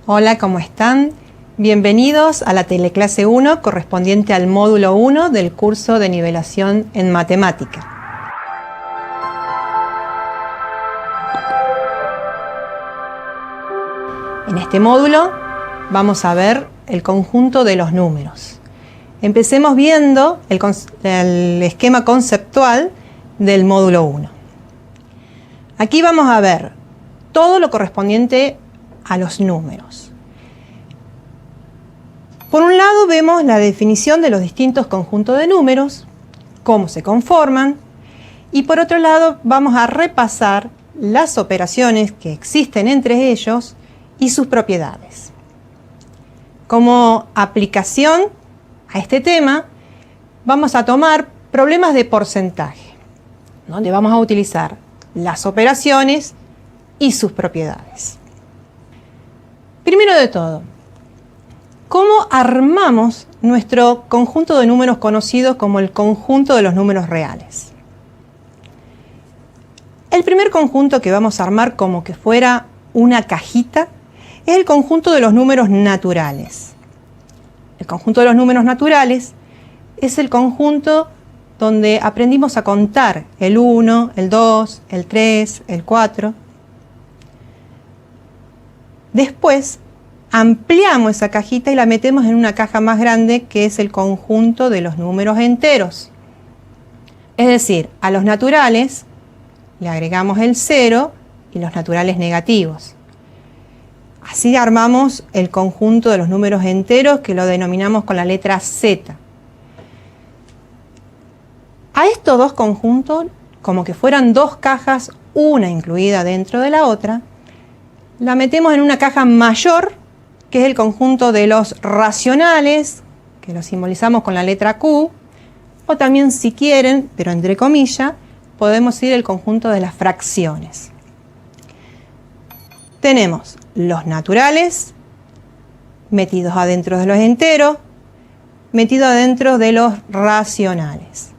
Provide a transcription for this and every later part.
Hola, ¿cómo están? Bienvenidos a la teleclase 1 correspondiente al módulo 1 del curso de nivelación en matemática. En este módulo vamos a ver el conjunto de los números. Empecemos viendo el esquema conceptual del módulo 1. Aquí vamos a ver todo lo correspondiente a los números. Por un lado vemos la definición de los distintos conjuntos de números, cómo se conforman, y por otro lado vamos a repasar las operaciones que existen entre ellos y sus propiedades. Como aplicación a este tema, vamos a tomar problemas de porcentaje, donde vamos a utilizar las operaciones y sus propiedades. Primero de todo, ¿cómo armamos nuestro conjunto de números conocido como el conjunto de los números reales? El primer conjunto que vamos a armar como que fuera una cajita es el conjunto de los números naturales. El conjunto de los números naturales es el conjunto donde aprendimos a contar el 1, el 2, el 3, el 4. Después ampliamos esa cajita y la metemos en una caja más grande que es el conjunto de los números enteros. Es decir, a los naturales le agregamos el 0 y los naturales negativos. Así armamos el conjunto de los números enteros que lo denominamos con la letra Z. A estos dos conjuntos, como que fueran dos cajas, una incluida dentro de la otra, la metemos en una caja mayor, que es el conjunto de los racionales, que lo simbolizamos con la letra Q, o también, si quieren, pero entre comillas, podemos ir al conjunto de las fracciones. Tenemos los naturales metidos adentro de los enteros, metidos adentro de los racionales,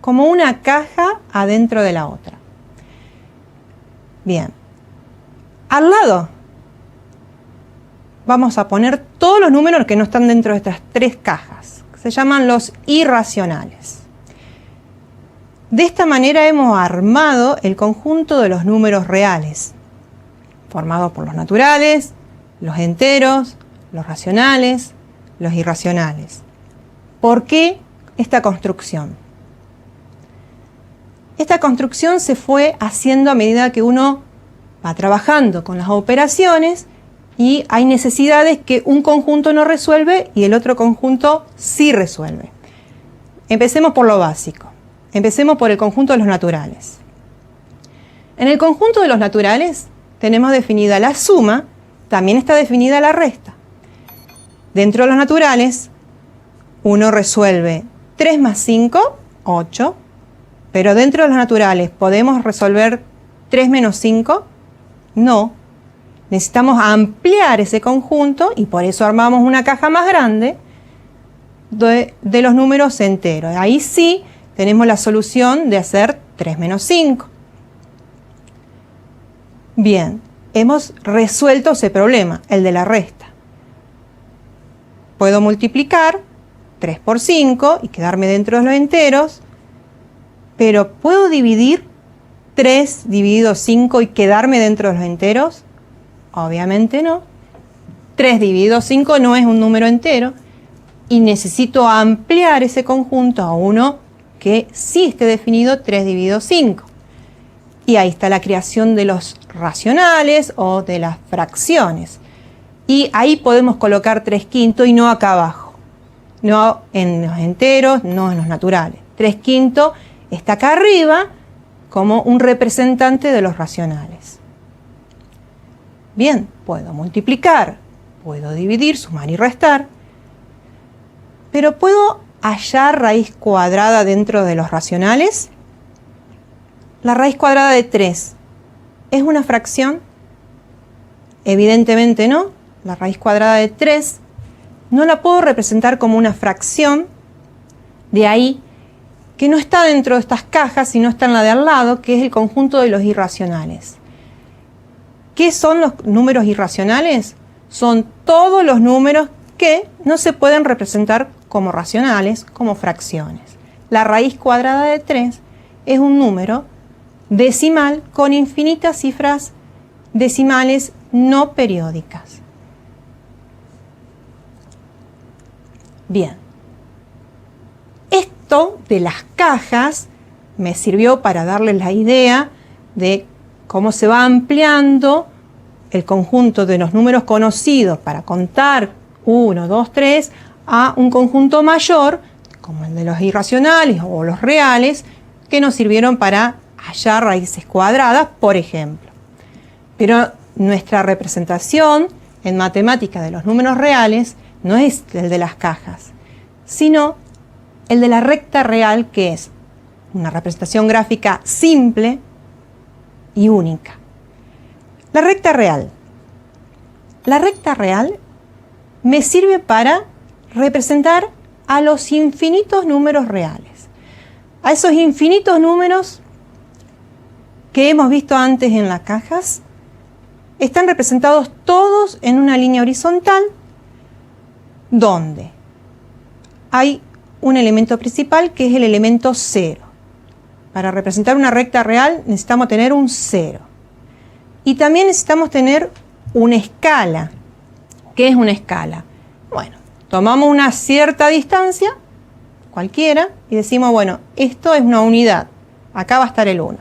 como una caja adentro de la otra. Bien. Al lado vamos a poner todos los números que no están dentro de estas tres cajas, que se llaman los irracionales. De esta manera hemos armado el conjunto de los números reales, formados por los naturales, los enteros, los racionales, los irracionales. ¿Por qué esta construcción? Esta construcción se fue haciendo a medida que uno va trabajando con las operaciones y hay necesidades que un conjunto no resuelve y el otro conjunto sí resuelve. Empecemos por lo básico. Empecemos por el conjunto de los naturales. En el conjunto de los naturales tenemos definida la suma, también está definida la resta. Dentro de los naturales, uno resuelve 3 más 5, 8, pero dentro de los naturales, ¿podemos resolver 3 menos 5? No. Necesitamos ampliar ese conjunto y por eso armamos una caja más grande de los números enteros. Ahí sí tenemos la solución de hacer 3 menos 5. Bien, hemos resuelto ese problema, el de la resta. Puedo multiplicar 3 por 5 y quedarme dentro de los enteros, pero ¿puedo dividir 3 dividido 5 y quedarme dentro de los enteros? Obviamente no. 3 dividido 5 no es un número entero y necesito ampliar ese conjunto a uno que sí esté definido 3 dividido 5. Y ahí está la creación de los racionales o de las fracciones. Y ahí podemos colocar 3/5 y no acá abajo. No en los enteros, no en los naturales. 3/5 está acá arriba como un representante de los racionales. Bien, puedo multiplicar, puedo dividir, sumar y restar, pero ¿puedo hallar raíz cuadrada dentro de los racionales? La raíz cuadrada de 3, ¿es una fracción? Evidentemente no. La raíz cuadrada de 3 no la puedo representar como una fracción, de ahí que no está dentro de estas cajas, sino está en la de al lado, que es el conjunto de los irracionales. ¿Qué son los números irracionales? son todos los números que no se pueden representar como racionales, como fracciones. La raíz cuadrada de 3 es un número decimal con infinitas cifras decimales no periódicas. Bien, esto de las cajas me sirvió para darles la idea de cómo se va ampliando el conjunto de los números conocidos para contar 1, 2, 3 a un conjunto mayor, como el de los irracionales o los reales, que nos sirvieron para hallar raíces cuadradas, por ejemplo. Pero nuestra representación en matemática de los números reales no es el de las cajas, sino el de la recta real, que es una representación gráfica simple y única. La recta real. La recta real me sirve para representar a los infinitos números reales, a esos infinitos números que hemos visto antes en las cajas. Están representados todos en una línea horizontal donde hay un elemento principal que es el elemento 0. Para representar una recta real necesitamos tener un 0. Y también necesitamos tener una escala. ¿Qué es una escala? Bueno, tomamos una cierta distancia, cualquiera, y decimos, bueno, esto es una unidad. Acá va a estar el 1.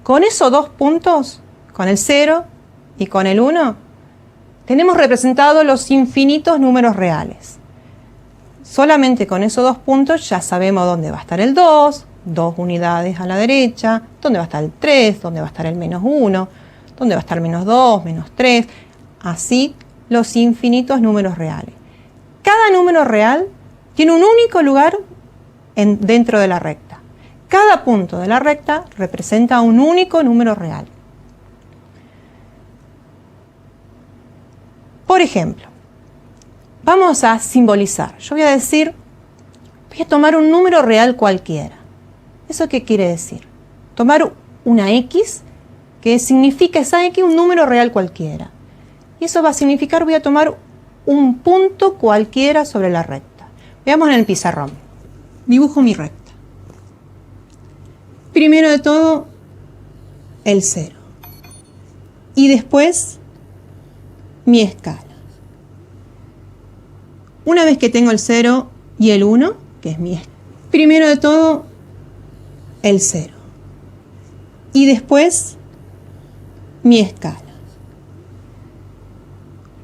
Con esos dos puntos, con el 0 y con el 1, tenemos representados los infinitos números reales. Solamente con esos dos puntos ya sabemos dónde va a estar el 2, 2 unidades a la derecha, dónde va a estar el 3, dónde va a estar el menos 1, dónde va a estar menos 2, menos 3, así los infinitos números reales. Cada número real tiene un único lugar dentro de la recta. Cada punto de la recta representa un único número real. Por ejemplo, vamos a simbolizar. Yo voy a tomar un número real cualquiera. ¿Eso qué quiere decir? Tomar una X, que significa esa X un número real cualquiera. Y eso va a significar, voy a tomar un punto cualquiera sobre la recta. Veamos en el pizarrón. Dibujo mi recta. Primero de todo, el 0. Y después, mi escala. Una vez que tengo el 0 y el 1, que es mi escala, primero de todo, el 0. Y después, mi escala.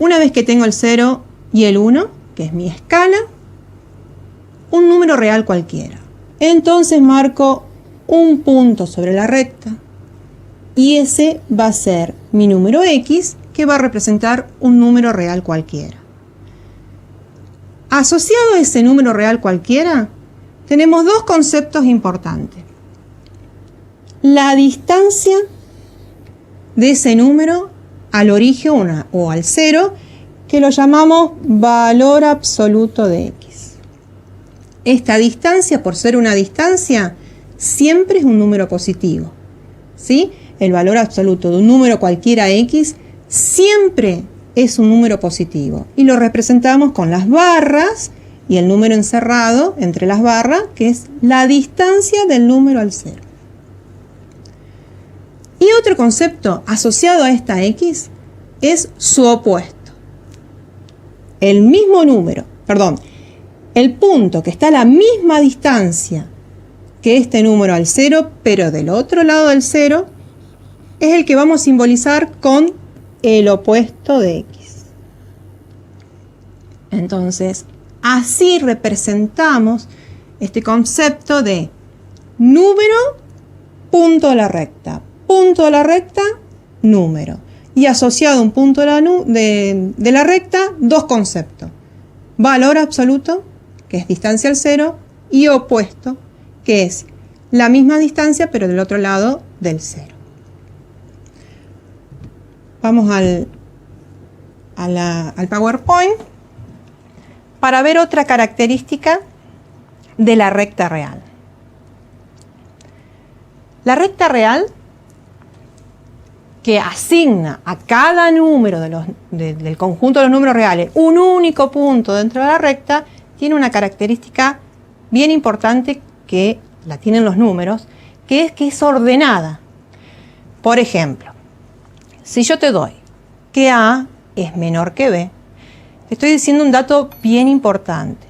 Una vez que tengo el 0 y el 1, que es mi escala, un número real cualquiera. Entonces marco un punto sobre la recta y ese va a ser mi número X, que va a representar un número real cualquiera. Asociado a ese número real cualquiera, tenemos dos conceptos importantes. La distancia de ese número al origen o al 0, que lo llamamos valor absoluto de X. Esta distancia, por ser una distancia, siempre es un número positivo, ¿sí? El valor absoluto de un número cualquiera X siempre es un número positivo y lo representamos con las barras y el número encerrado entre las barras, que es la distancia del número al 0. Y otro concepto asociado a esta X es su opuesto. El mismo número, el punto que está a la misma distancia que este número al 0, pero del otro lado del 0, es el que vamos a simbolizar con el opuesto de X. Entonces, así representamos este concepto de número, punto de la recta. Punto de la recta, número. Y asociado a un punto de la recta, dos conceptos. Valor absoluto, que es distancia al 0, y opuesto, que es la misma distancia, pero del otro lado del 0. Vamos al PowerPoint para ver otra característica de la recta real. La recta real que asigna a cada número del conjunto de los números reales un único punto dentro de la recta, tiene una característica bien importante que la tienen los números, que es ordenada. Por ejemplo, si yo te doy que A es menor que B, te estoy diciendo un dato bien importante.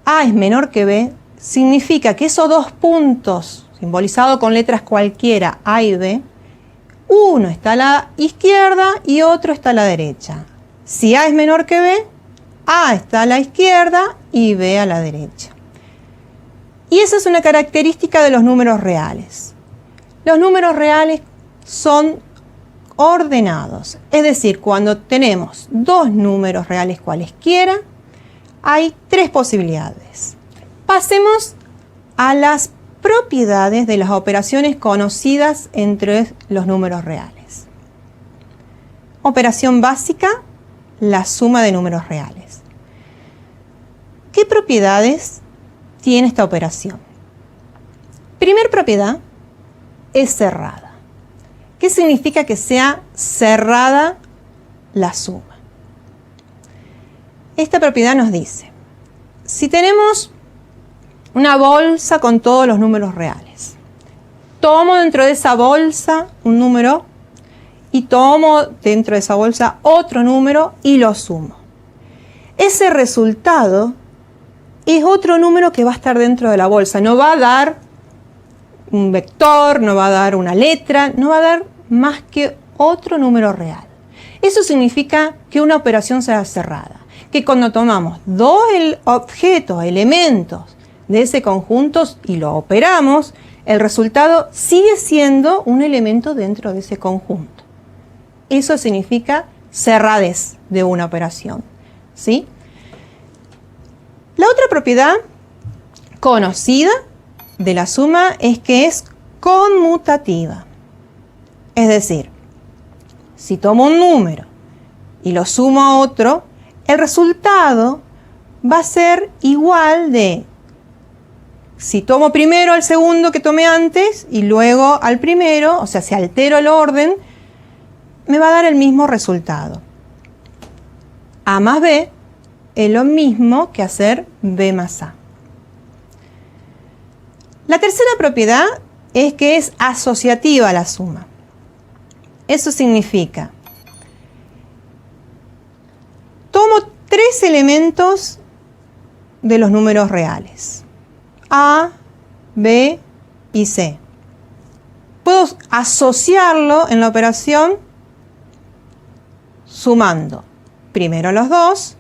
A es menor que B significa que esos dos puntos, simbolizados con letras cualquiera, A y B, uno está a la izquierda y otro está a la derecha. Si A es menor que B, A está a la izquierda y B a la derecha. Y esa es una característica de los números reales. Los números reales son ordenados. Es decir, cuando tenemos dos números reales cualesquiera, hay tres posibilidades. Pasemos a las propiedades de las operaciones conocidas entre los números reales. Operación básica, la suma de números reales. ¿Qué propiedades tiene esta operación? Primer propiedad es cerrada. ¿Qué significa que sea cerrada la suma? Esta propiedad nos dice, si tenemos una bolsa con todos los números reales, tomo dentro de esa bolsa un número y tomo dentro de esa bolsa otro número y lo sumo. Ese resultado es otro número que va a estar dentro de la bolsa. No va a dar un vector, no va a dar una letra, no va a dar más que otro número real. Eso significa que una operación sea cerrada. Que cuando tomamos dos objetos, elementos de ese conjunto y lo operamos, el resultado sigue siendo un elemento dentro de ese conjunto. Eso significa cerradez de una operación, ¿sí? La otra propiedad conocida de la suma es que es conmutativa. Es decir, si tomo un número y lo sumo a otro, el resultado va a ser igual de si tomo primero al segundo que tomé antes y luego al primero, o sea, si altero el orden, me va a dar el mismo resultado. A más B es lo mismo que hacer B más A. La tercera propiedad es que es asociativa a la suma. Eso significa, tomo tres elementos de los números reales. A, B y C. Puedo asociarlo en la operación sumando primero los dos,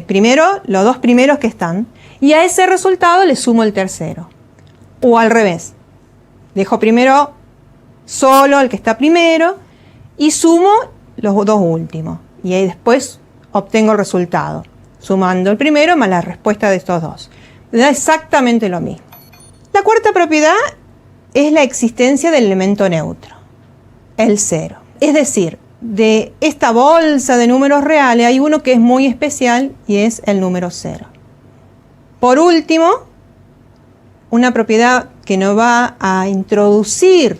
primero los dos primeros que están, y a ese resultado le sumo el tercero. O al revés, dejo primero solo el que está primero y sumo los dos últimos. Y ahí después obtengo el resultado, sumando el primero más la respuesta de estos dos. Da exactamente lo mismo. La cuarta propiedad es la existencia del elemento neutro, el cero. Es decir, de esta bolsa de números reales hay uno que es muy especial y es el número cero. Por último, una propiedad que nos va a introducir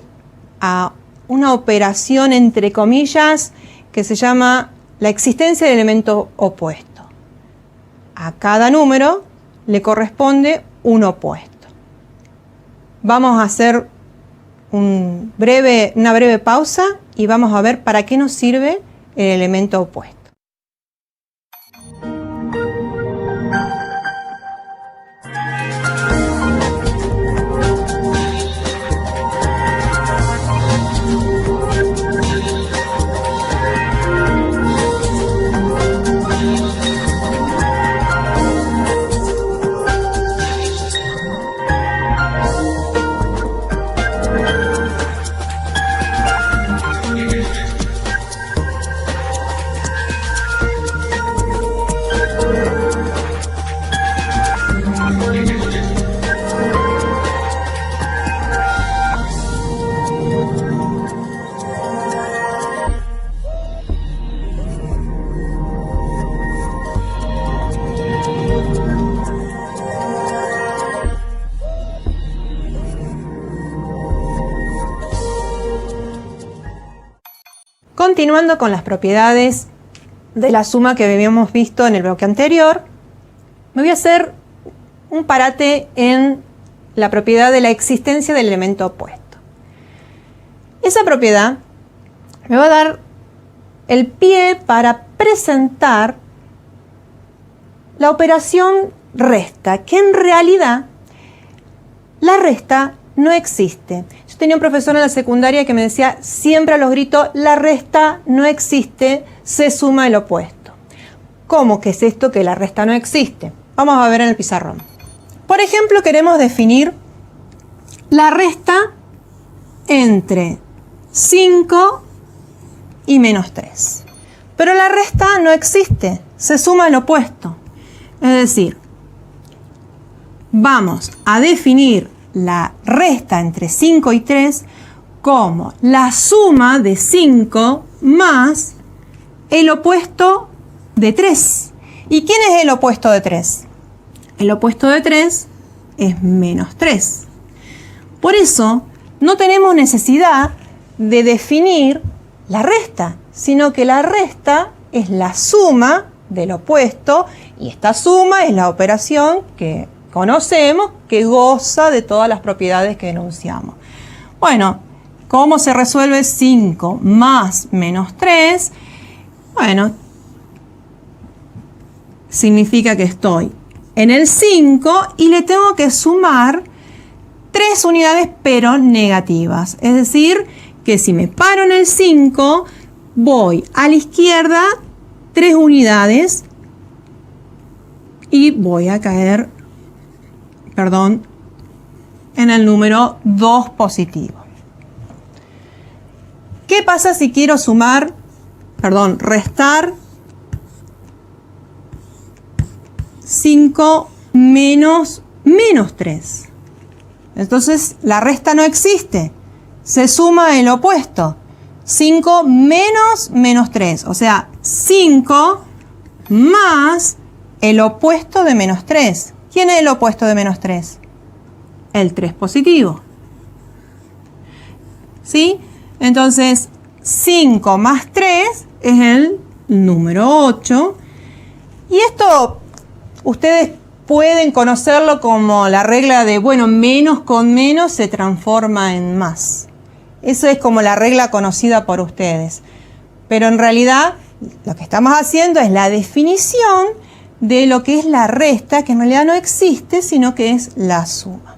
a una operación entre comillas que se llama la existencia del elemento opuesto. A cada número le corresponde un opuesto. Vamos a hacer una breve pausa y vamos a ver para qué nos sirve el elemento opuesto. continuando con las propiedades de la suma que habíamos visto en el bloque anterior, me voy a hacer un parate en la propiedad de la existencia del elemento opuesto. Esa propiedad me va a dar el pie para presentar la operación resta, que en realidad la resta no existe. Yo tenía un profesor en la secundaria que me decía siempre a los gritos, la resta no existe, se suma el opuesto. ¿Cómo que es esto que la resta no existe? Vamos a ver en el pizarrón. Por ejemplo, queremos definir la resta entre 5 y menos 3. Pero la resta no existe, se suma el opuesto. Es decir, vamos a definir la resta entre 5 y 3 como la suma de 5 más el opuesto de 3. ¿Y quién es el opuesto de 3? El opuesto de 3 es menos 3. Por eso no tenemos necesidad de definir la resta, sino que la resta es la suma del opuesto y esta suma es la operación que conocemos que goza de todas las propiedades que enunciamos. Bueno, ¿cómo se resuelve 5 más menos 3? Bueno, significa que estoy en el 5 y le tengo que sumar 3 unidades pero negativas. Es decir, que si me paro en el 5, voy a la izquierda 3 unidades y voy a caer, en el número 2 positivo. ¿Qué pasa si quiero restar 5 menos 3? Entonces la resta no existe, se suma el opuesto. 5 menos 3, o sea, 5 más el opuesto de menos 3. ¿Quién es el opuesto de menos 3? El 3 positivo. ¿Sí? Entonces, 5 más 3 es el número 8. Y esto ustedes pueden conocerlo como la regla de, menos con menos se transforma en más. Eso es como la regla conocida por ustedes. Pero en realidad lo que estamos haciendo es la definición de lo que es la resta, que en realidad no existe, sino que es la suma.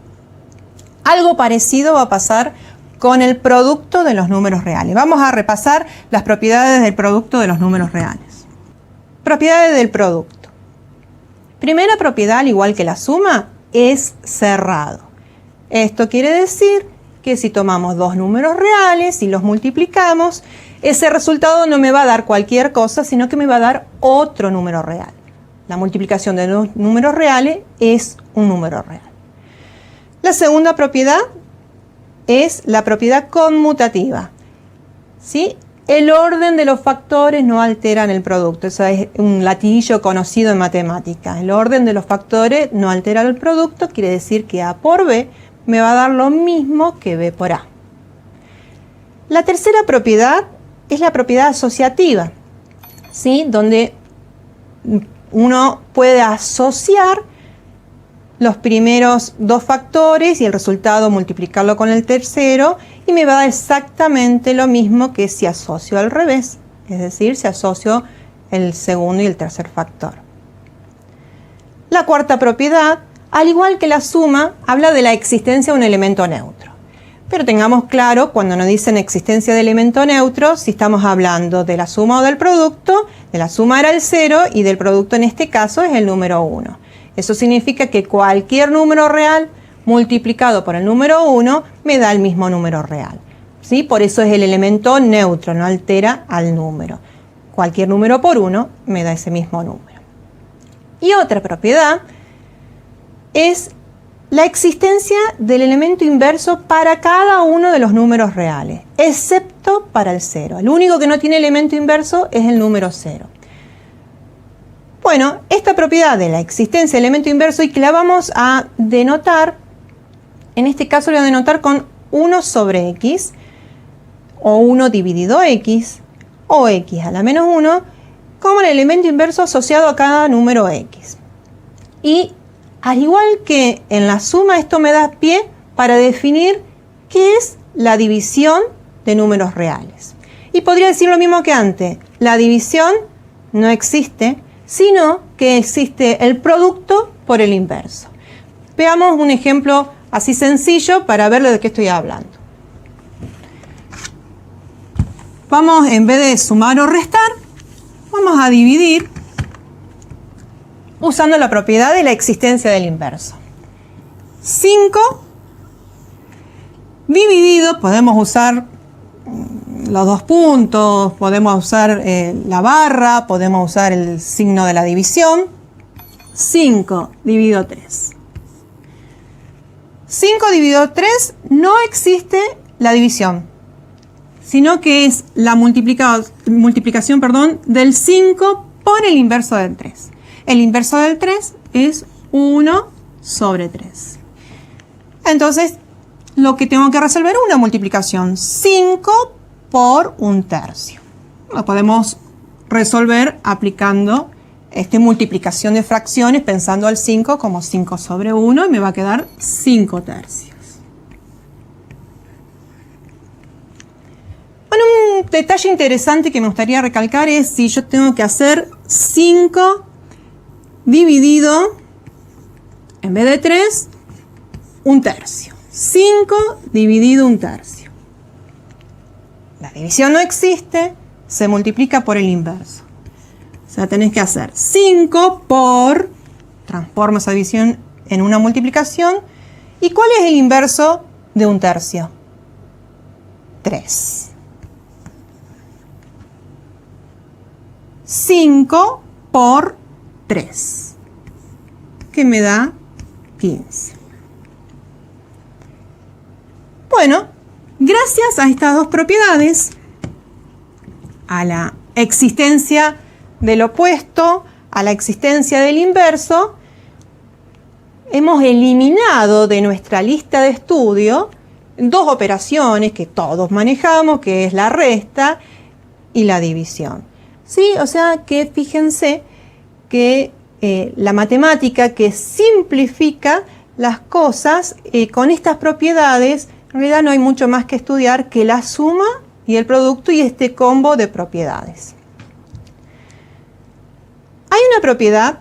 Algo parecido va a pasar con el producto de los números reales. Vamos a repasar las propiedades del producto de los números reales. Propiedades del producto. Primera propiedad, al igual que la suma, es cerrado. Esto quiere decir que si tomamos dos números reales y los multiplicamos, ese resultado no me va a dar cualquier cosa, sino que me va a dar otro número real. La multiplicación de dos números reales es un número real. La segunda propiedad es la propiedad conmutativa. ¿Sí? El orden de los factores no alteran el producto. Eso es un latinillo conocido en matemáticas. El orden de los factores no altera el producto, quiere decir que A por B me va a dar lo mismo que B por A. La tercera propiedad es la propiedad asociativa, ¿sí? Donde uno puede asociar los primeros dos factores y el resultado multiplicarlo con el tercero y me va a dar exactamente lo mismo que si asocio al revés, es decir, si asocio el segundo y el tercer factor. La cuarta propiedad, al igual que la suma, habla de la existencia de un elemento neutro. Pero tengamos claro, cuando nos dicen existencia de elemento neutro, si estamos hablando de la suma o del producto, de la suma era el 0 y del producto en este caso es el número 1. Eso significa que cualquier número real multiplicado por el número 1 me da el mismo número real. ¿Sí? Por eso es el elemento neutro, no altera al número. Cualquier número por 1 me da ese mismo número. Y otra propiedad es la existencia del elemento inverso para cada uno de los números reales, excepto para el 0. El único que no tiene elemento inverso es el número 0. Bueno, esta propiedad de la existencia del elemento inverso y que la vamos a denotar, en este caso lo voy a denotar con 1 sobre x, o 1 dividido x, o x a la menos 1 como el elemento inverso asociado a cada número x. Y al igual que en la suma, esto me da pie para definir qué es la división de números reales. Y podría decir lo mismo que antes, la división no existe, sino que existe el producto por el inverso. Veamos un ejemplo así sencillo para ver de qué estoy hablando. Vamos, en vez de sumar o restar, vamos a dividir usando la propiedad de la existencia del inverso. 5 dividido, podemos usar los dos puntos, podemos usar la barra, podemos usar el signo de la división. 5 dividido 3. 5 dividido 3 no existe la división, sino que es la multiplicación del 5 por el inverso del 3. El inverso del 3 es 1 sobre 3. Entonces, lo que tengo que resolver es una multiplicación. 5 por 1/3. Lo podemos resolver aplicando multiplicación de fracciones, pensando al 5 como 5 sobre 1, y me va a quedar 5/3. Bueno, un detalle interesante que me gustaría recalcar es si yo tengo que hacer 5 dividido, en vez de 3, 1/3. 5 dividido 1/3. La división no existe, se multiplica por el inverso. O sea, tenés que hacer 5 por, transformo esa división en una multiplicación. ¿Y cuál es el inverso de 1/3? 3. 5 por 3, que me da 15. Bueno, gracias a estas dos propiedades, a la existencia del opuesto, a la existencia del inverso, hemos eliminado de nuestra lista de estudio dos operaciones que todos manejamos, que es la resta y la división. ¿Sí? O sea que fíjense que la matemática que simplifica las cosas con estas propiedades, en realidad no hay mucho más que estudiar que la suma y el producto y este combo de propiedades. Hay una propiedad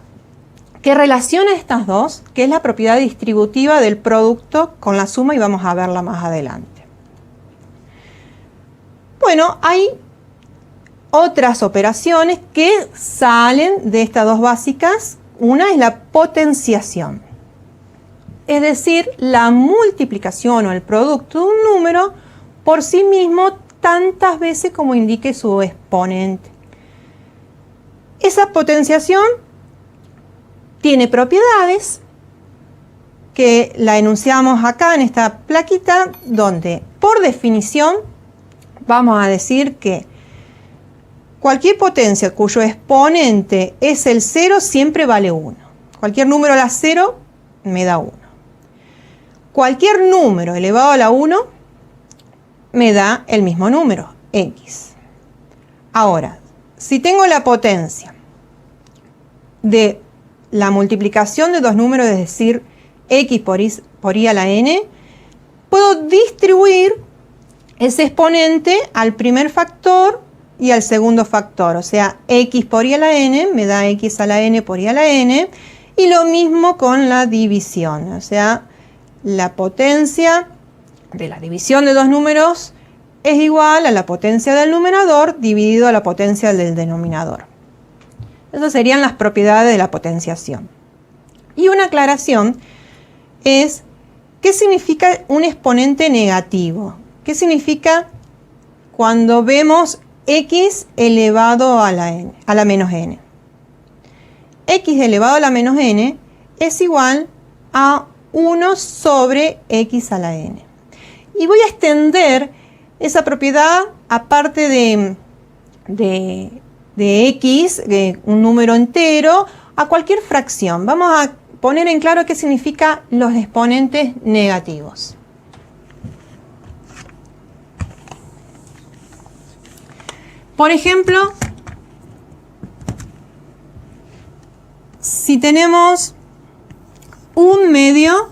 que relaciona estas dos, que es la propiedad distributiva del producto con la suma, y vamos a verla más adelante. Bueno, hay otras operaciones que salen de estas dos básicas. Una es la potenciación, es decir, la multiplicación o el producto de un número por sí mismo tantas veces como indique su exponente. Esa potenciación tiene propiedades que la enunciamos acá en esta plaquita, donde por definición vamos a decir que cualquier potencia cuyo exponente es el 0 siempre vale 1. Cualquier número a la 0 me da 1. Cualquier número elevado a la 1 me da el mismo número, x. Ahora, si tengo la potencia de la multiplicación de dos números, es decir, x por i a la n, puedo distribuir ese exponente al primer factor y al segundo factor. O sea, x por i a la n me da x a la n por i a la n. Y lo mismo con la división. O sea, la potencia de la división de dos números es igual a la potencia del numerador dividido a la potencia del denominador. Esas serían las propiedades de la potenciación. Y una aclaración es, ¿qué significa un exponente negativo? ¿Qué significa cuando vemos x elevado a la menos n? X elevado a la menos n es igual a 1 sobre x a la n. Y voy a extender esa propiedad, aparte de x, un número entero, a cualquier fracción. Vamos a poner en claro qué significa los exponentes negativos. Por ejemplo, si tenemos 1/2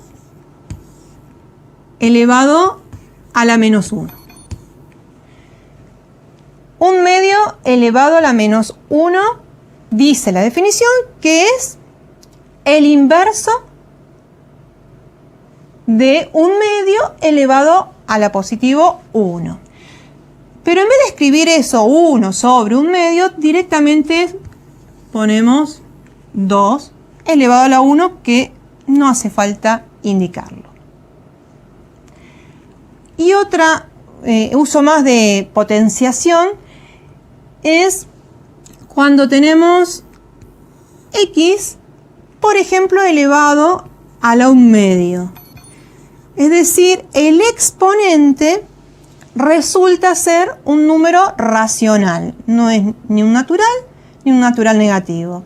elevado a la menos 1. 1/2 elevado a la menos 1 dice la definición que es el inverso de 1/2 elevado a la positivo 1. Pero en vez de escribir eso 1 sobre 1/2, directamente ponemos 2 elevado a la 1, que no hace falta indicarlo. Y otra uso más de potenciación es cuando tenemos x, por ejemplo, elevado a la 1/2. Es decir, el exponente resulta ser un número racional. No es ni un natural negativo.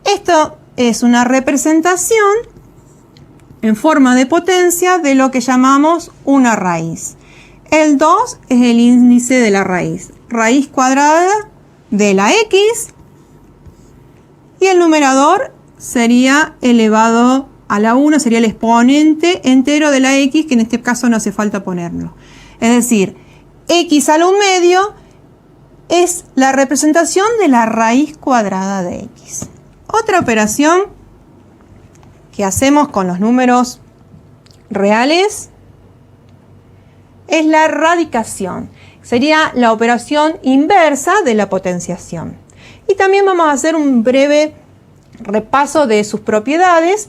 Esto es una representación en forma de potencia de lo que llamamos una raíz. El 2 es el índice de la raíz. Raíz cuadrada de la x. Y el numerador sería elevado a la 1, sería el exponente entero de la x, que en este caso no hace falta ponerlo. Es decir, x a la 1/2 es la representación de la raíz cuadrada de x. Otra operación que hacemos con los números reales es la radicación. Sería la operación inversa de la potenciación. Y también vamos a hacer un breve repaso de sus propiedades,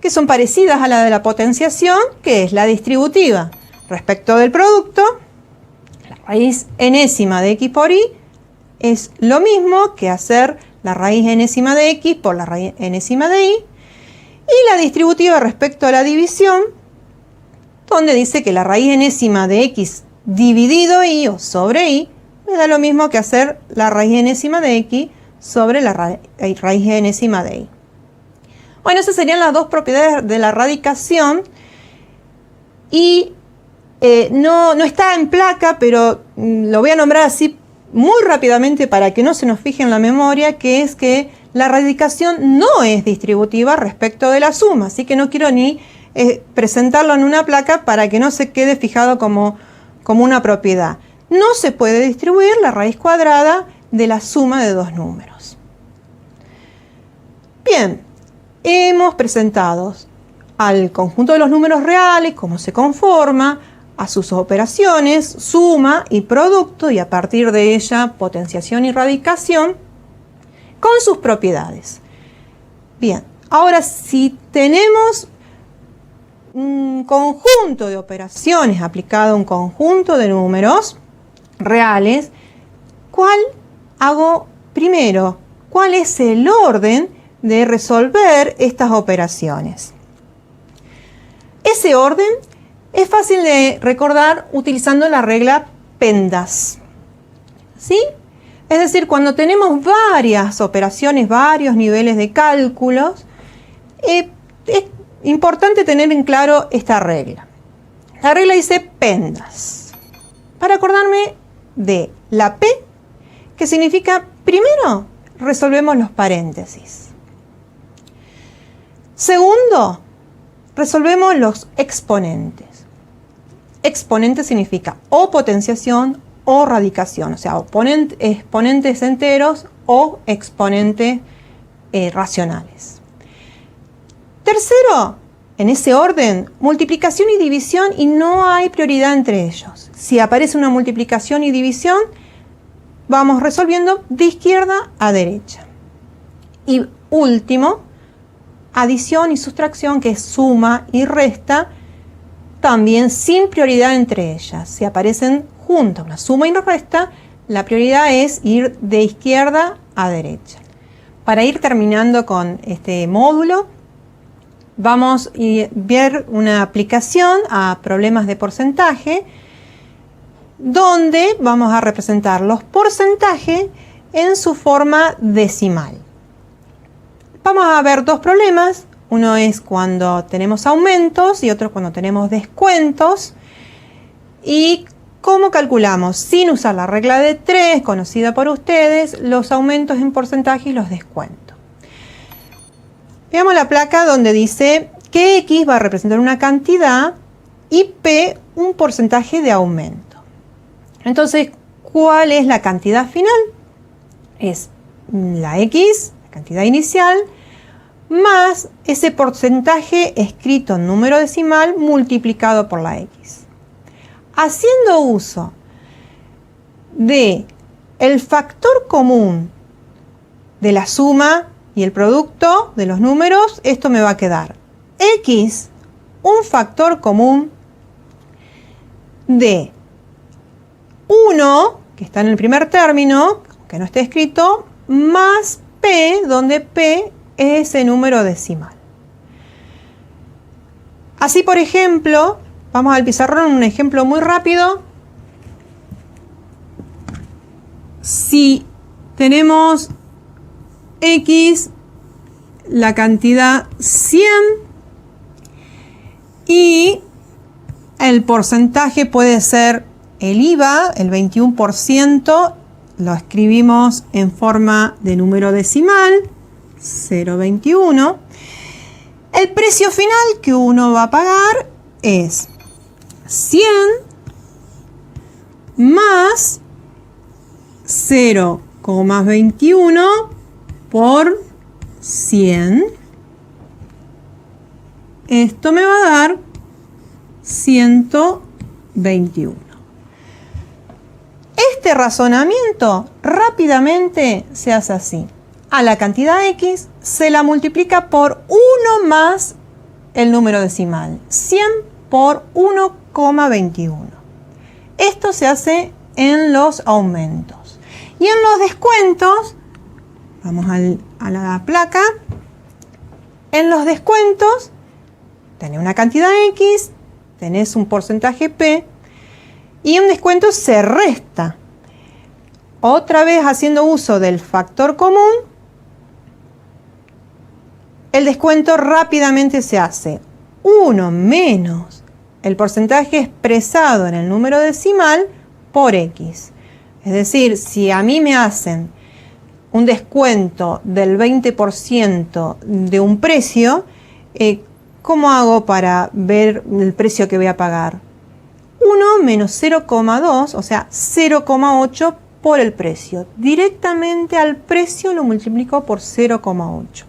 que son parecidas a la de la potenciación, que es la distributiva. Respecto del producto, la raíz enésima de x por y es lo mismo que hacer la raíz enésima de x por la raíz enésima de y. Y la distributiva respecto a la división, donde dice que la raíz enésima de x dividido y o sobre y me da lo mismo que hacer la raíz enésima de x sobre la raíz enésima de y. Bueno, esas serían las dos propiedades de la radicación. Y no está en placa, pero lo voy a nombrar así muy rápidamente para que no se nos fije en la memoria, que es que la radicación no es distributiva respecto de la suma, así que no quiero ni presentarlo en una placa para que no se quede fijado como una propiedad. No se puede distribuir la raíz cuadrada de la suma de dos números. Bien, hemos presentado al conjunto de los números reales, cómo se conforma, a sus operaciones, suma y producto, y a partir de ella potenciación y radicación, con sus propiedades. Bien, ahora si tenemos un conjunto de operaciones aplicado a un conjunto de números reales, ¿cuál hago primero? ¿Cuál es el orden de resolver estas operaciones? Ese orden es fácil de recordar utilizando la regla PEMDAS. ¿Sí? Es decir, cuando tenemos varias operaciones, varios niveles de cálculos, es importante tener en claro esta regla. La regla dice PEMDAS. Para acordarme de la P, que significa primero resolvemos los paréntesis. Segundo, resolvemos los exponentes. Exponente significa o potenciación o radicación, o sea, exponentes enteros o exponentes racionales. Tercero, en ese orden, multiplicación y división, y no hay prioridad entre ellos. Si aparece una multiplicación y división, vamos resolviendo de izquierda a derecha. Y último, adición y sustracción, que es suma y resta, también sin prioridad entre ellas. Si aparecen juntas una suma y una resta, la prioridad es ir de izquierda a derecha. Para ir terminando con este módulo, vamos a ver una aplicación a problemas de porcentaje, donde vamos a representar los porcentajes en su forma decimal. Vamos a ver dos problemas. Uno es cuando tenemos aumentos y otro cuando tenemos descuentos. Y ¿Cómo calculamos? Sin usar la regla de 3, conocida por ustedes, los aumentos en porcentaje y los descuentos. Veamos la placa donde dice que X va a representar una cantidad y P un porcentaje de aumento. Entonces, ¿cuál es la cantidad final? Es la X, la cantidad inicial, más ese porcentaje escrito en número decimal multiplicado por la X. Haciendo uso de el factor común de la suma y el producto de los números, esto me va a quedar X, un factor común de 1, que está en el primer término, que no esté escrito, más P, donde P es ese número decimal. Así, por ejemplo, vamos al pizarrón, un ejemplo muy rápido. Si tenemos X, la cantidad 100, y el porcentaje puede ser el IVA, el 21%, lo escribimos en forma de número decimal, 0,21. El precio final que uno va a pagar es 100 más 0,21 por 100. Esto me va a dar 121. Este razonamiento rápidamente se hace así. A la cantidad X se la multiplica por 1 más el número decimal. 100 por 1,21. Esto se hace en los aumentos. Y en los descuentos, vamos a la placa. En los descuentos, tenés una cantidad X, tenés un porcentaje P, y un descuento se resta. Otra vez haciendo uso del factor común, el descuento rápidamente se hace 1 menos el porcentaje expresado en el número decimal por X. Es decir, si a mí me hacen un descuento del 20% de un precio, ¿cómo hago para ver el precio que voy a pagar? 1 menos 0,2, o sea, 0,8 por el precio. Directamente al precio lo multiplico por 0,8.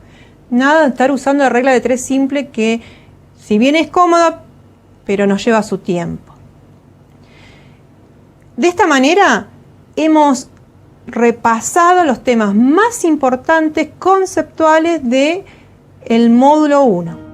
Nada de estar usando la regla de 3 simple, que si bien es cómoda, pero nos lleva su tiempo. De esta manera hemos repasado los temas más importantes conceptuales del módulo 1.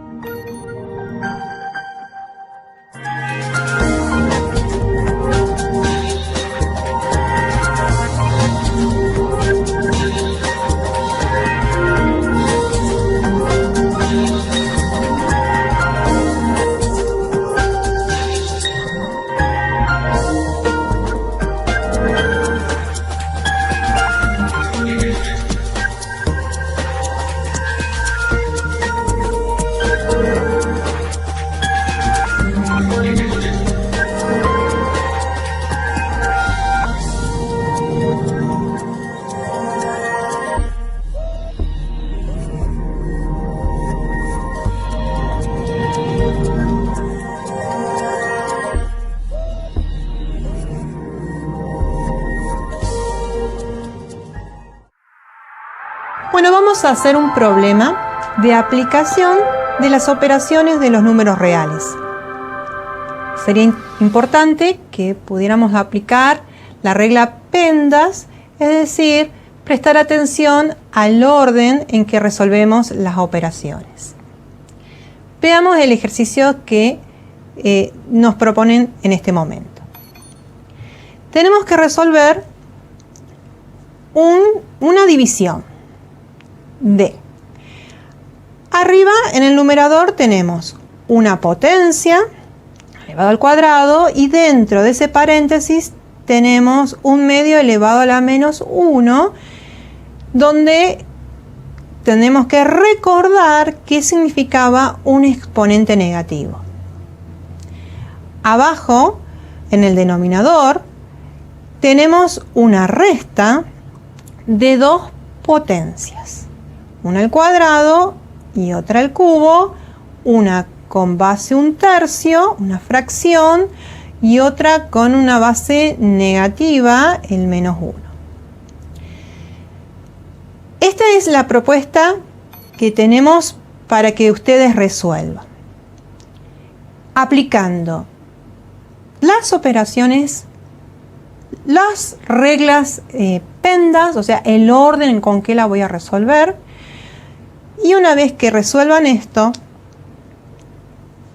Bueno, vamos a hacer un problema de aplicación de las operaciones de los números reales. Sería importante que pudiéramos aplicar la regla PEMDAS, es decir, prestar atención al orden en que resolvemos las operaciones. Veamos el ejercicio que nos proponen en este momento. Tenemos que resolver una división de. Arriba en el numerador tenemos una potencia elevado al cuadrado y dentro de ese paréntesis tenemos un medio elevado a la menos 1, donde tenemos que recordar qué significaba un exponente negativo. Abajo en el denominador tenemos una resta de dos potencias, una al cuadrado y otra al cubo, una con base 1/3, una fracción, y otra con una base negativa, el -1. Esta es la propuesta que tenemos para que ustedes resuelvan. Aplicando las operaciones, las reglas pendas, o sea, el orden con que la voy a resolver. Y una vez que resuelvan esto,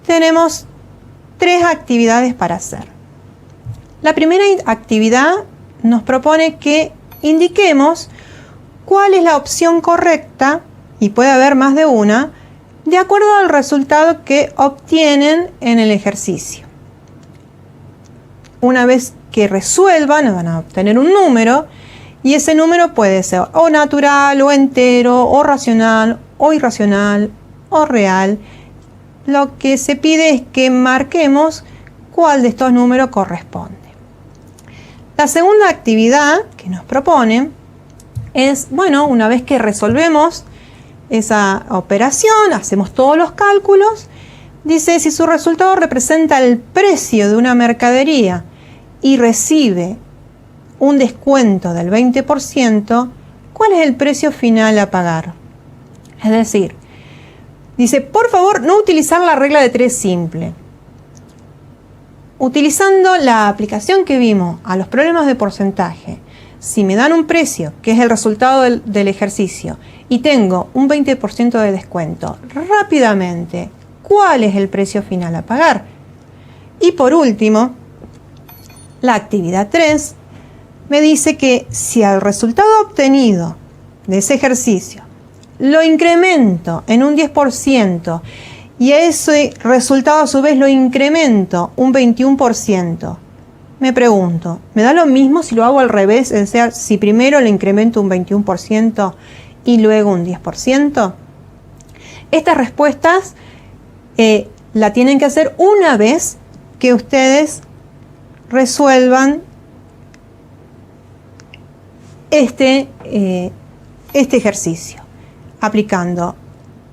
tenemos 3 actividades para hacer. La primera actividad nos propone que indiquemos cuál es la opción correcta, y puede haber más de una, de acuerdo al resultado que obtienen en el ejercicio. Una vez que resuelvan, van a obtener un número, y ese número puede ser o natural, o entero, o racional, o irracional, o real. Lo que se pide es que marquemos cuál de estos números corresponde. La segunda actividad que nos propone es, bueno, una vez que resolvemos esa operación, hacemos todos los cálculos, dice si su resultado representa el precio de una mercadería y recibe un descuento del 20%, ¿cuál es el precio final a pagar? Es decir, dice, por favor, no utilizar la regla de 3 simple. Utilizando la aplicación que vimos a los problemas de porcentaje, si me dan un precio, que es el resultado del ejercicio, y tengo un 20% de descuento, rápidamente, ¿cuál es el precio final a pagar? Y por último, la actividad 3 me dice que si al resultado obtenido de ese ejercicio lo incremento en un 10% y a ese resultado a su vez lo incremento un 21%, me pregunto, ¿me da lo mismo si lo hago al revés? Es decir, si primero le incremento un 21% y luego un 10%. Estas respuestas la tienen que hacer una vez que ustedes resuelvan este ejercicio, aplicando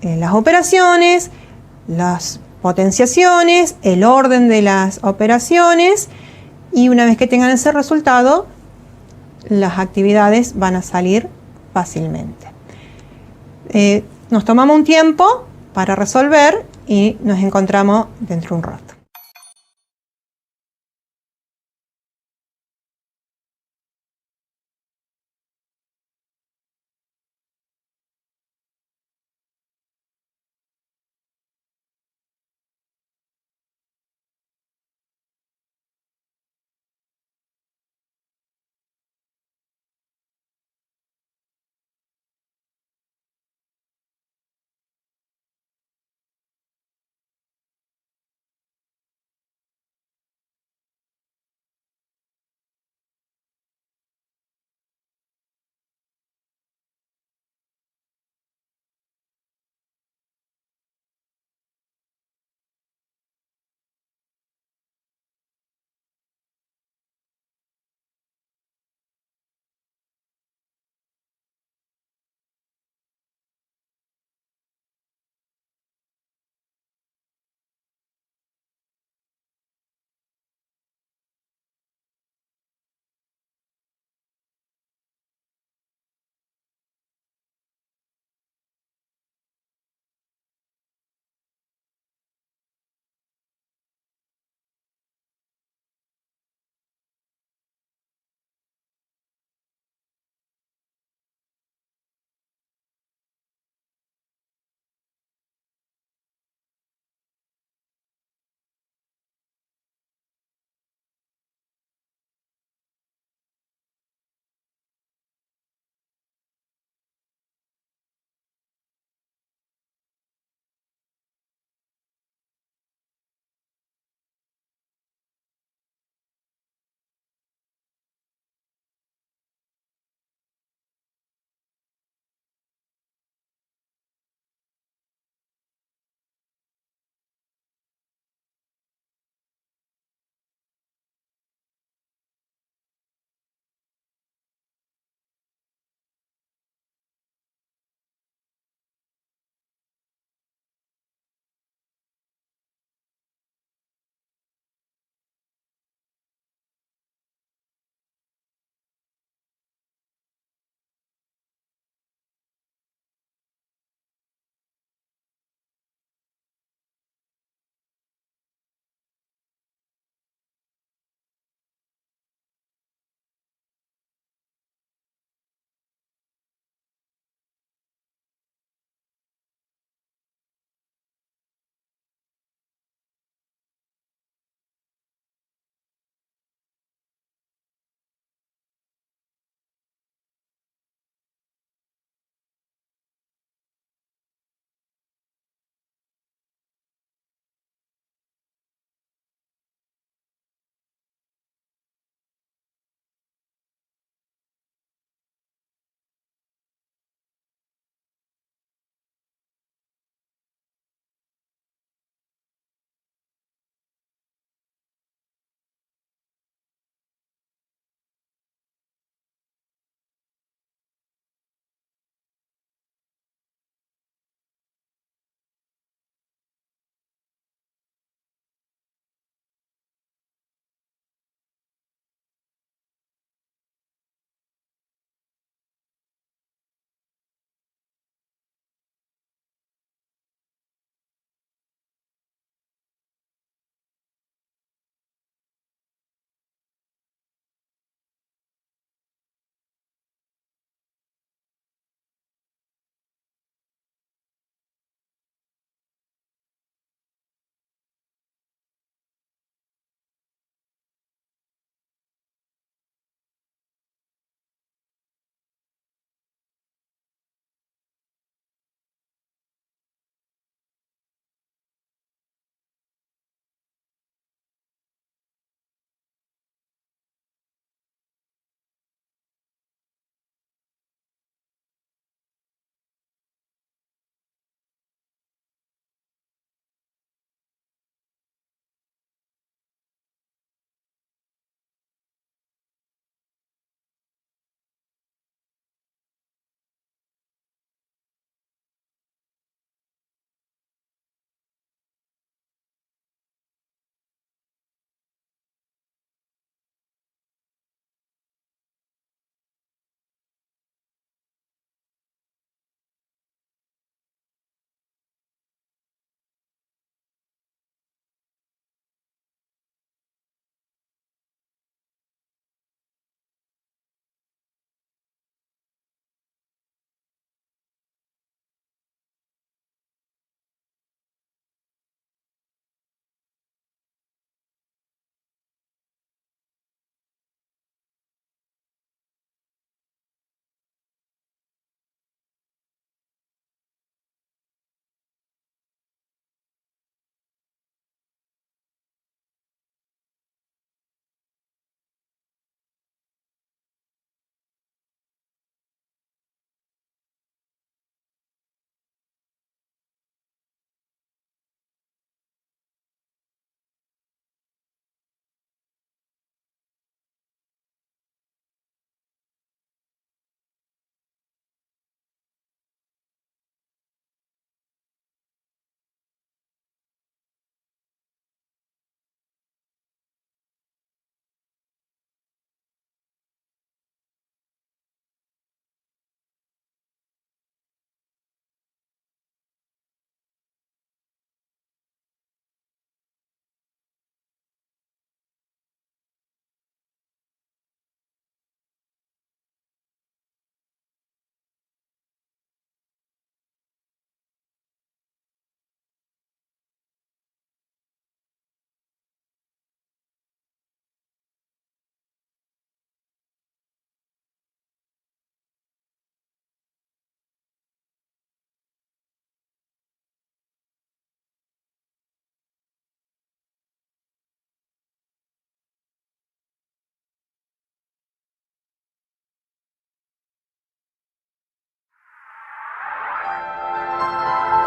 las operaciones, las potenciaciones, el orden de las operaciones, y una vez que tengan ese resultado, las actividades van a salir fácilmente. Nos tomamos un tiempo para resolver y nos encontramos dentro de un rato.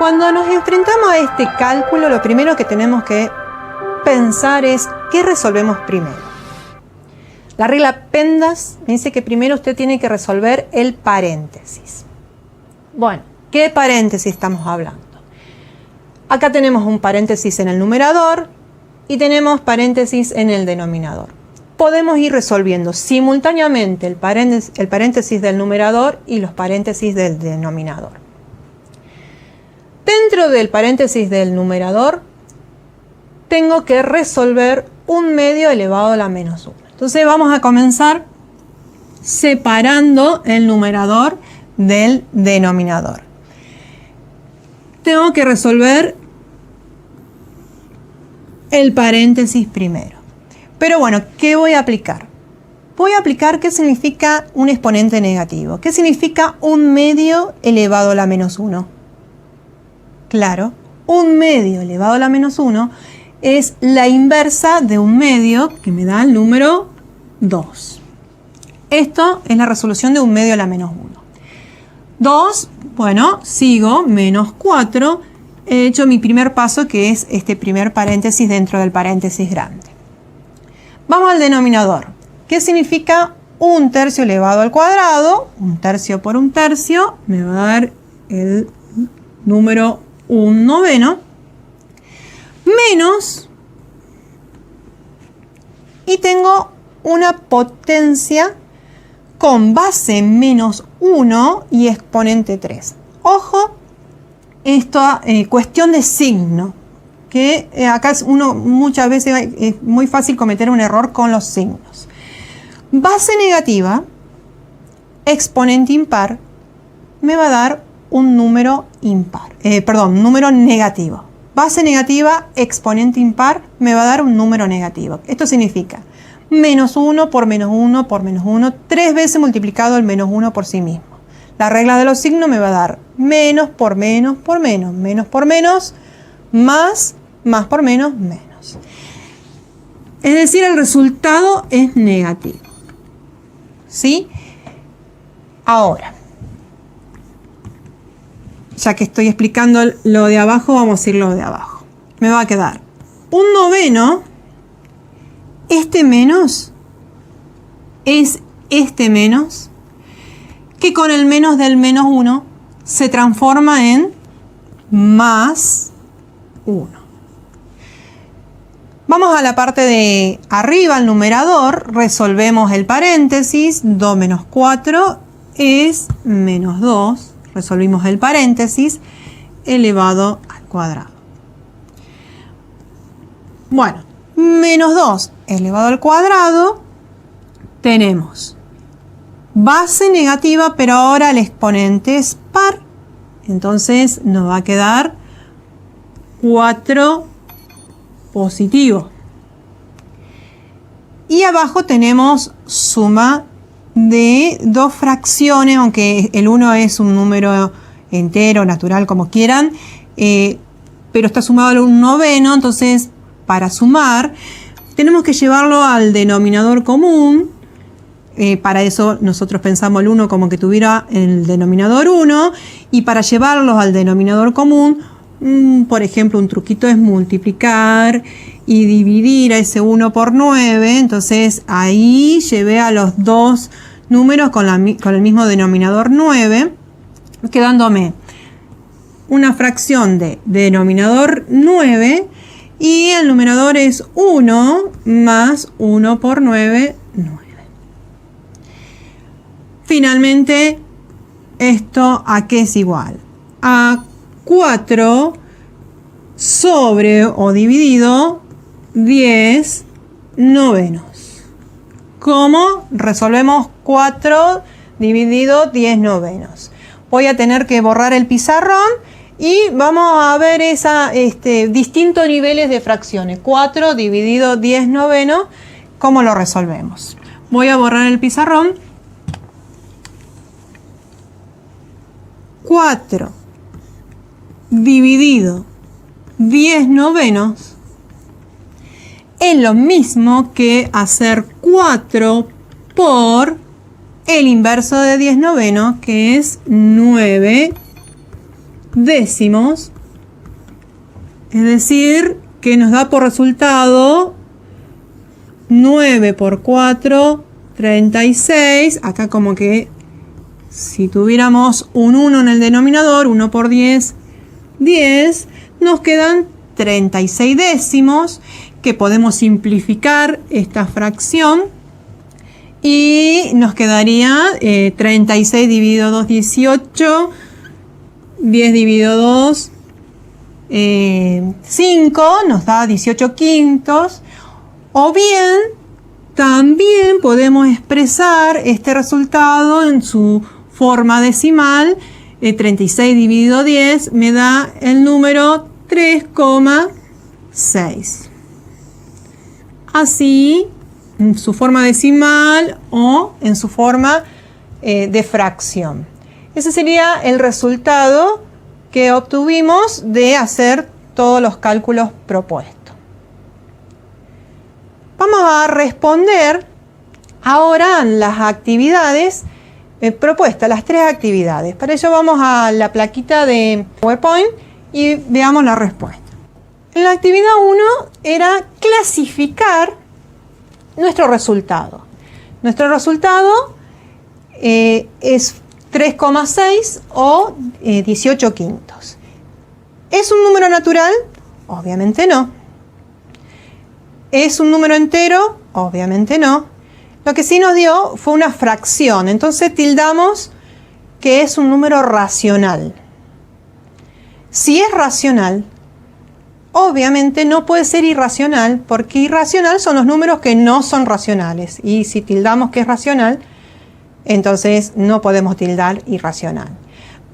Cuando nos enfrentamos a este cálculo, lo primero que tenemos que pensar es ¿qué resolvemos primero? La regla PEMDAS dice que primero usted tiene que resolver el paréntesis. Bueno, ¿qué paréntesis estamos hablando? Acá tenemos un paréntesis en el numerador y tenemos paréntesis en el denominador. Podemos ir resolviendo simultáneamente el paréntesis del numerador y los paréntesis del denominador. Dentro del paréntesis del numerador tengo que resolver 1/2 elevado a la menos 1. Entonces vamos a comenzar separando el numerador del denominador. Tengo que resolver el paréntesis primero. Pero bueno, ¿qué voy a aplicar? Voy a aplicar qué significa un exponente negativo. ¿Qué significa 1/2 elevado a la menos 1? Claro, 1/2 elevado a la menos 1 es la inversa de 1/2 que me da el número 2. Esto es la resolución de 1/2 a la menos 1. 2, bueno, sigo, menos 4. He hecho mi primer paso, que es este primer paréntesis dentro del paréntesis grande. Vamos al denominador. ¿Qué significa 1/3 elevado al cuadrado? 1/3 por 1/3 me va a dar el número 1/9. Menos, y tengo una potencia con base menos 1 y exponente 3. Ojo, esta cuestión de signo, que acá muchas veces es muy fácil cometer un error con los signos. Base negativa, exponente impar, me va a dar un número impar, número negativo. Base negativa, exponente impar, me va a dar un número negativo. Esto significa menos 1 por menos 1 por menos 1, 3 veces multiplicado el menos 1 por sí mismo. La regla de los signos me va a dar menos por menos por menos, menos por menos, más por menos, menos. Es decir, el resultado es negativo. ¿Sí? Ahora, ya que estoy explicando lo de abajo, vamos a ir lo de abajo. Me va a quedar 1/9. Este menos es este menos, que con el menos del menos 1 se transforma en más 1. Vamos a la parte de arriba, el numerador, resolvemos el paréntesis, 2 menos 4 es menos 2, resolvimos el paréntesis elevado al cuadrado. Bueno, menos 2 elevado al cuadrado, tenemos base negativa, pero ahora el exponente es par, entonces nos va a quedar 4 positivo. Y abajo tenemos suma de dos fracciones, aunque el 1 es un número entero, natural, como quieran, pero está sumado al 1/9, entonces para sumar tenemos que llevarlo al denominador común. Para eso nosotros pensamos el 1 como que tuviera el denominador 1, y para llevarlos al denominador común, por ejemplo, un truquito es multiplicar y dividir a ese 1 por 9. Entonces ahí llevé a los dos números con el mismo denominador 9, quedándome una fracción de denominador 9 y el numerador es 1 más 1 por 9, 9. Finalmente, ¿esto a qué es igual? A 4 sobre o dividido 10 novenos. ¿Cómo resolvemos 4 dividido 10 novenos? Voy a tener que borrar el pizarrón y vamos a ver distintos niveles de fracciones. 4 dividido 10 novenos, ¿cómo lo resolvemos? Voy a borrar el pizarrón. 4 dividido 10 novenos es lo mismo que hacer 4 por el inverso de 10 novenos, que es 9 décimos, es decir, que nos da por resultado 9 por 4, 36. Acá como que si tuviéramos un 1 en el denominador, 1 por 10, 10, nos quedan 36 décimos, que podemos simplificar esta fracción y nos quedaría 36 dividido 2, 18, 10 dividido 2, 5, nos da 18 quintos, o bien también podemos expresar este resultado en su forma decimal. 36 dividido 10 me da el número 3,6. Así, en su forma decimal o en su forma de fracción. Ese sería el resultado que obtuvimos de hacer todos los cálculos propuestos. Vamos a responder ahora las actividades propuestas, las 3 actividades. Para ello vamos a la plaquita de PowerPoint y veamos la respuesta. En la actividad 1 era clasificar nuestro resultado. Nuestro resultado es 3,6 o 18 quintos. ¿Es un número natural? Obviamente no. ¿Es un número entero? Obviamente no. Lo que sí nos dio fue una fracción. Entonces tildamos que es un número racional. Si es racional, obviamente no puede ser irracional, porque irracional son los números que no son racionales. Y si tildamos que es racional, entonces no podemos tildar irracional.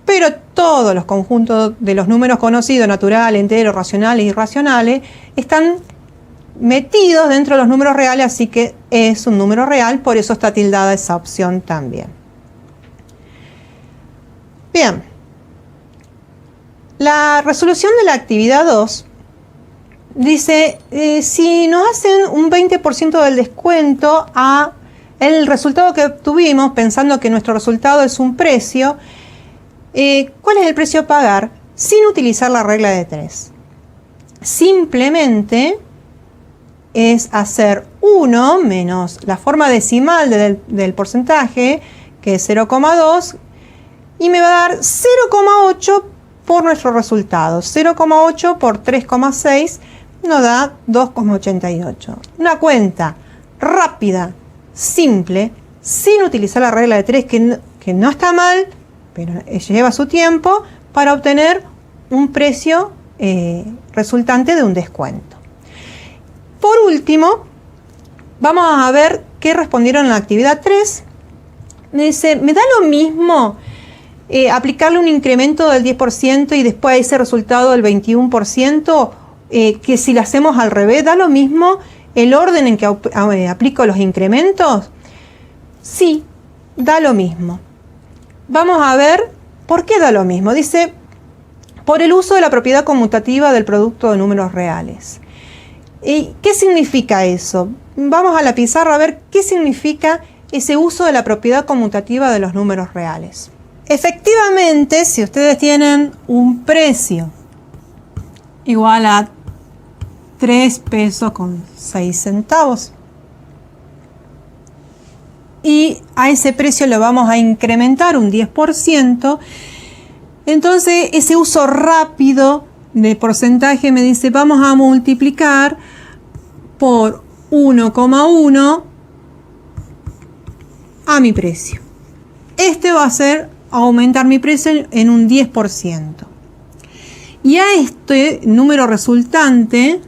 Pero todos los conjuntos de los números conocidos, natural, entero, racionales y irracionales, están metidos dentro de los números reales, así que es un número real, por eso está tildada esa opción también. Bien, la resolución de la actividad 2 dice, si nos hacen un 20% del descuento a el resultado que obtuvimos, pensando que nuestro resultado es un precio, ¿cuál es el precio a pagar sin utilizar la regla de 3? Simplemente es hacer 1 menos la forma decimal del porcentaje, que es 0,2, y me va a dar 0,8 por nuestro resultado. 0,8 por 3,6 nos da 2,88. Una cuenta rápida, simple, sin utilizar la regla de 3, que no está mal, pero lleva su tiempo, para obtener un precio resultante de un descuento. Por último, vamos a ver qué respondieron en la actividad 3. Dice, ¿me da lo mismo aplicarle un incremento del 10% y después a ese resultado del 21%, que si lo hacemos al revés? ¿Da lo mismo el orden en que aplico los incrementos? Sí, da lo mismo. Vamos a ver por qué da lo mismo. Dice, por el uso de la propiedad conmutativa del producto de números reales. ¿Y qué significa eso? Vamos a la pizarra a ver qué significa ese uso de la propiedad conmutativa de los números reales. Efectivamente, si ustedes tienen un precio igual a 3 pesos con 6 centavos y a ese precio le vamos a incrementar un 10%, entonces ese uso rápido de porcentaje me dice, vamos a multiplicar por 1,1 a mi precio. Este va a ser aumentar mi precio en un 10%. Y a este número resultante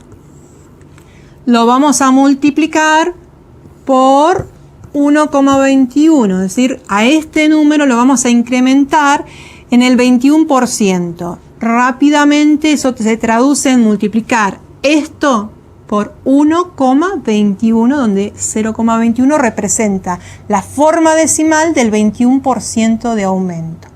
lo vamos a multiplicar por 1,21. Es decir, a este número lo vamos a incrementar en el 21%. Rápidamente eso se traduce en multiplicar esto por 1,21, donde 0,21 representa la forma decimal del 21% de aumento.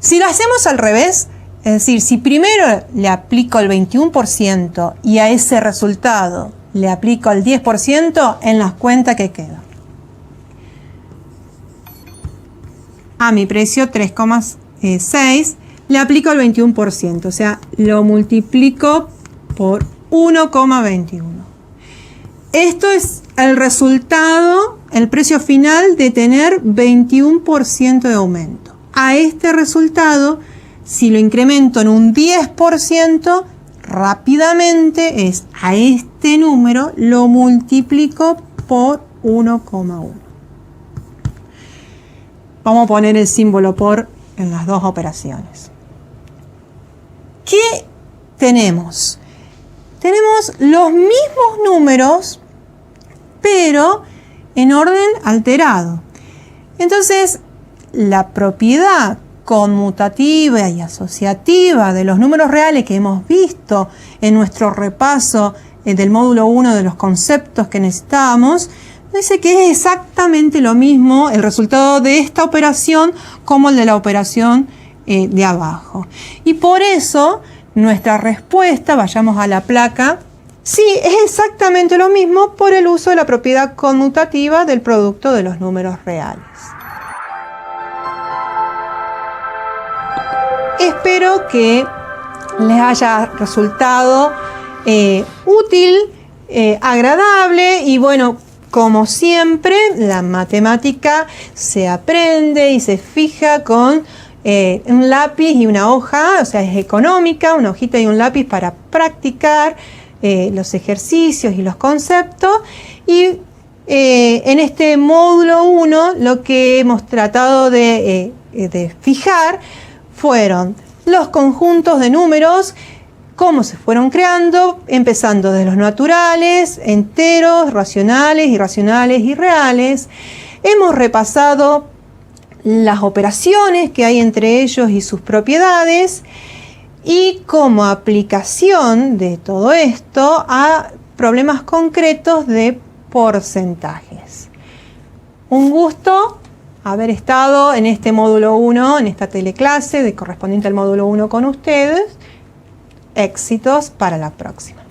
Si lo hacemos al revés, es decir, si primero le aplico el 21% y a ese resultado le aplico el 10%, en las cuentas que queda. A mi precio 3,6 le aplico el 21%, o sea, lo multiplico por 1,21. Esto es el resultado, el precio final de tener 21% de aumento. A este resultado, si lo incremento en un 10%, rápidamente es a este número lo multiplico por 1,1. Vamos a poner el símbolo por en las dos operaciones. ¿Qué tenemos? Tenemos los mismos números, pero en orden alterado. Entonces, la propiedad conmutativa y asociativa de los números reales que hemos visto en nuestro repaso del módulo 1 de los conceptos que necesitamos, dice que es exactamente lo mismo el resultado de esta operación como el de la operación de abajo. Y por eso nuestra respuesta, vayamos a la placa, sí, es exactamente lo mismo por el uso de la propiedad conmutativa del producto de los números reales. Espero que les haya resultado útil, agradable y bueno, como siempre, la matemática se aprende y se fija con un lápiz y una hoja, o sea, es económica, una hojita y un lápiz para practicar los ejercicios y los conceptos. Y en este módulo 1 lo que hemos tratado de fijar fueron los conjuntos de números, cómo se fueron creando, empezando de los naturales, enteros, racionales, irracionales y reales. Hemos repasado las operaciones que hay entre ellos y sus propiedades y como aplicación de todo esto a problemas concretos de porcentajes. Un gusto haber estado en este módulo 1, en esta teleclase correspondiente al módulo 1 con ustedes. Éxitos para la próxima.